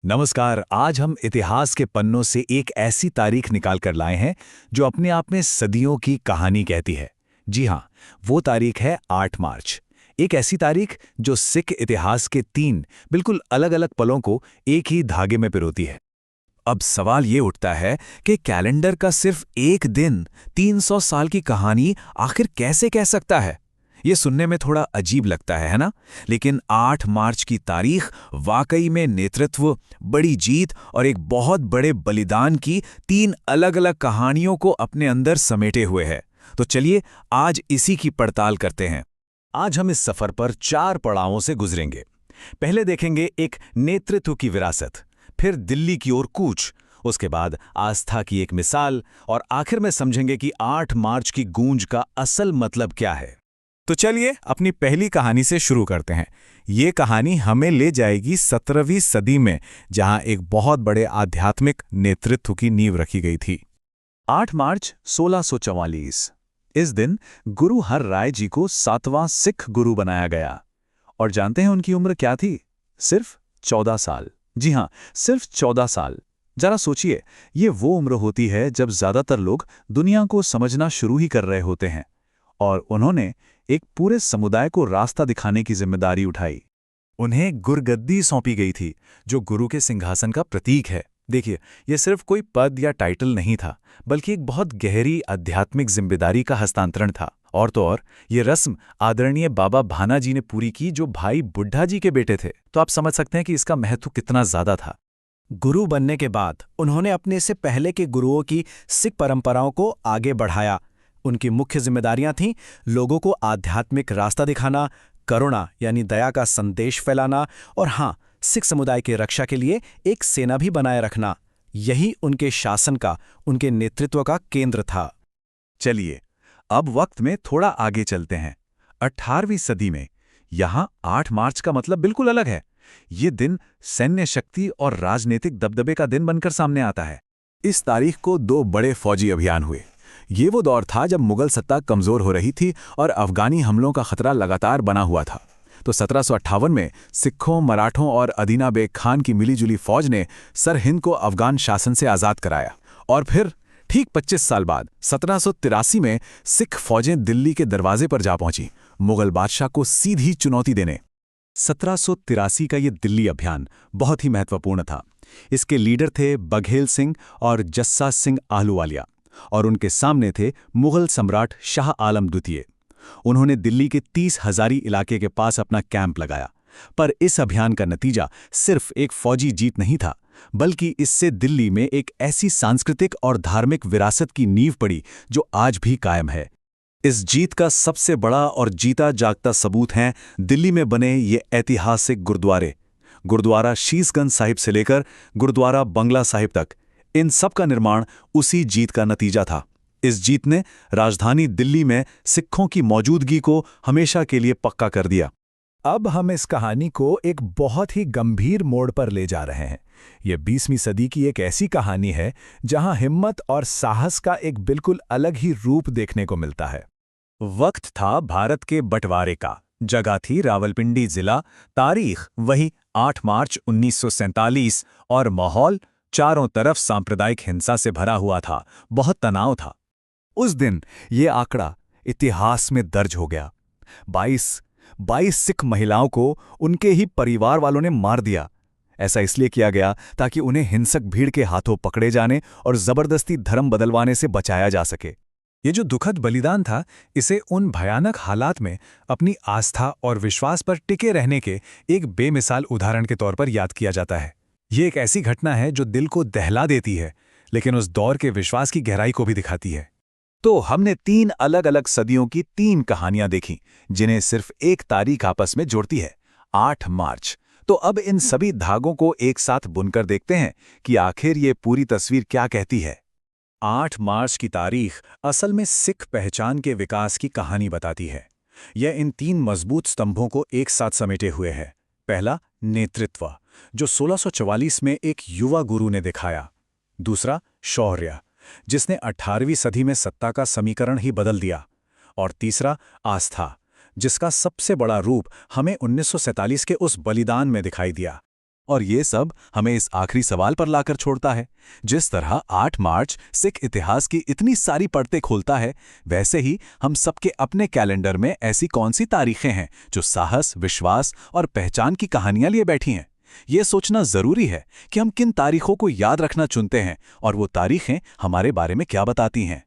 नमस्कार। आज हम इतिहास के पन्नों से एक ऐसी तारीख निकाल कर लाए हैं जो अपने आप में सदियों की कहानी कहती है। जी हाँ, वो तारीख है 8 मार्च। एक ऐसी तारीख जो सिख इतिहास के तीन बिल्कुल अलग-अलग पलों को एक ही धागे में पिरोती है। अब सवाल ये उठता है कि कैलेंडर का सिर्फ एक दिन 300 साल की कहानी आखिर कैसे कह सकता है। ये सुनने में थोड़ा अजीब लगता है ना? लेकिन 8 मार्च की तारीख वाकई में नेतृत्व, बड़ी जीत और एक बहुत बड़े बलिदान की तीन अलग-अलग कहानियों को अपने अंदर समेटे हुए है। तो चलिए आज इसी की पड़ताल करते हैं। आज हम इस सफर पर 4 पड़ावों से गुजरेंगे। पहले देखेंगे एक नेतृत्व की विरासत, फिर दिल्ली की ओर कूच, उसके बाद आस्था की एक मिसाल और आखिर में समझेंगे कि 8 मार्च की गूंज का असल मतलब क्या है। तो चलिए अपनी पहली कहानी से शुरू करते हैं। ये कहानी हमें ले जाएगी 17वीं सदी में, जहां एक बहुत बड़े आध्यात्मिक नेतृत्व की नींव रखी गई थी। 8 मार्च 1644। इस दिन गुरु हर राय जी को 7वां सिख गुरु बनाया गया। और जानते हैं उनकी उम्र क्या थी? सिर्फ 14 साल। जी हां, सिर्फ 14 साल। जरा सोचिए, ये वो उम्र होती है जब ज्यादातर लोग दुनिया को समझना शुरू ही कर रहे होते हैं। और उन्होंने एक पूरे समुदाय को रास्ता दिखाने की जिम्मेदारी उठाई। उन्हें गुरगद्दी सौंपी गई थी, जो गुरु के सिंहासन का प्रतीक है। देखिए, यह सिर्फ कोई पद या टाइटल नहीं था, बल्कि एक बहुत गहरी आध्यात्मिक जिम्मेदारी का हस्तांतरण था। और तो और, ये रस्म आदरणीय बाबा भाना जी ने पूरी की, जो भाई बुड्ढा जी के बेटे थे। तो आप समझ सकते हैं कि इसका महत्व कितना ज्यादा था। गुरु बनने के बाद उन्होंने अपने से पहले के गुरुओं की सिख परंपराओं को आगे बढ़ाया। उनकी मुख्य जिम्मेदारियां थीं लोगों को आध्यात्मिक रास्ता दिखाना, करुणा यानी दया का संदेश फैलाना और हाँ, सिख समुदाय की रक्षा के लिए एक सेना भी बनाए रखना। यही उनके शासन का, उनके नेतृत्व का केंद्र था। चलिए अब वक्त में थोड़ा आगे चलते हैं। 18वीं सदी में यहां 8 मार्च का मतलब बिल्कुल अलग है। ये दिन सैन्य शक्ति और राजनीतिक दबदबे का दिन बनकर सामने आता है। इस तारीख को 2 बड़े फौजी अभियान हुए। ये वो दौर था जब मुगल सत्ता कमजोर हो रही थी और अफगानी हमलों का खतरा लगातार बना हुआ था। तो 1758 में सिखों, मराठों और अदीना बेग खान की मिलीजुली फौज ने सरहिंद को अफगान शासन से आज़ाद कराया। और फिर ठीक 25 साल बाद 1783 में सिख फौजें दिल्ली के दरवाजे पर जा पहुंची, मुगल बादशाह को सीधी चुनौती देने। 1783 का ये दिल्ली अभियान बहुत ही महत्वपूर्ण था। इसके लीडर थे बघेल सिंह और जस्सा सिंह आहलूवालिया, और उनके सामने थे मुगल सम्राट शाह आलम द्वितीय। उन्होंने दिल्ली के 30 हजारी इलाके के पास अपना कैंप लगाया। पर इस अभियान का नतीजा सिर्फ एक फौजी जीत नहीं था, बल्कि इससे दिल्ली में एक ऐसी सांस्कृतिक और धार्मिक विरासत की नींव पड़ी जो आज भी कायम है। इस जीत का सबसे बड़ा और जीता जागता सबूत हैं दिल्ली में बने ये ऐतिहासिक गुरुद्वारे। गुरुद्वारा शीसगंज साहिब से लेकर गुरुद्वारा बंगला साहिब तक, इन सब का निर्माण उसी जीत का नतीजा था। इस जीत ने राजधानी दिल्ली में सिखों की मौजूदगी को हमेशा के लिए पक्का कर दिया। अब हम इस कहानी को एक बहुत ही गंभीर मोड़ पर ले जा रहे हैं। ये 20वीं सदी की एक ऐसी कहानी है जहां हिम्मत और साहस का एक बिल्कुल अलग ही रूप देखने को मिलता है। वक्त था भारत के बंटवारे का, जगह थी रावलपिंडी जिला, तारीख वही 8 मार्च 1947 और माहौल चारों तरफ सांप्रदायिक हिंसा से भरा हुआ था, बहुत तनाव था। उस दिन ये आंकड़ा इतिहास में दर्ज हो गया। 22 सिख महिलाओं को उनके ही परिवार वालों ने मार दिया। ऐसा इसलिए किया गया ताकि उन्हें हिंसक भीड़ के हाथों पकड़े जाने और जबरदस्ती धर्म बदलवाने से बचाया जा सके। ये जो दुखद बलिदान था, इसे उन भयानक हालात में अपनी आस्था और विश्वास पर टिके रहने के एक बेमिसाल उदाहरण के तौर पर याद किया जाता है। ये एक ऐसी घटना है जो दिल को दहला देती है, लेकिन उस दौर के विश्वास की गहराई को भी दिखाती है। तो हमने 3 अलग-अलग सदियों की 3 कहानियां देखीं, जिन्हें सिर्फ एक तारीख आपस में जोड़ती है, 8 मार्च। तो अब इन सभी धागों को एक साथ बुनकर देखते हैं कि आखिर ये पूरी तस्वीर क्या कहती है। 8 मार्च की तारीख असल में सिख पहचान के विकास की कहानी बताती है। यह इन 3 मजबूत स्तंभों को एक साथ समेटे हुए है। पहला, नेतृत्व, जो 1644 में एक युवा गुरु ने दिखाया। दूसरा, शौर्य, जिसने 18वीं सदी में सत्ता का समीकरण ही बदल दिया। और तीसरा, आस्था, जिसका सबसे बड़ा रूप हमें 1947 के उस बलिदान में दिखाई दिया। और ये सब हमें इस आखिरी सवाल पर लाकर छोड़ता है। जिस तरह 8 मार्च सिख इतिहास की इतनी सारी परतें खोलता है, वैसे ही हम सबके अपने कैलेंडर में ऐसी कौन सी तारीखें हैं जो साहस, विश्वास और पहचान की कहानियां लिए बैठी हैं। ये सोचना जरूरी है कि हम किन तारीखों को याद रखना चुनते हैं और वो तारीखें हमारे बारे में क्या बताती हैं।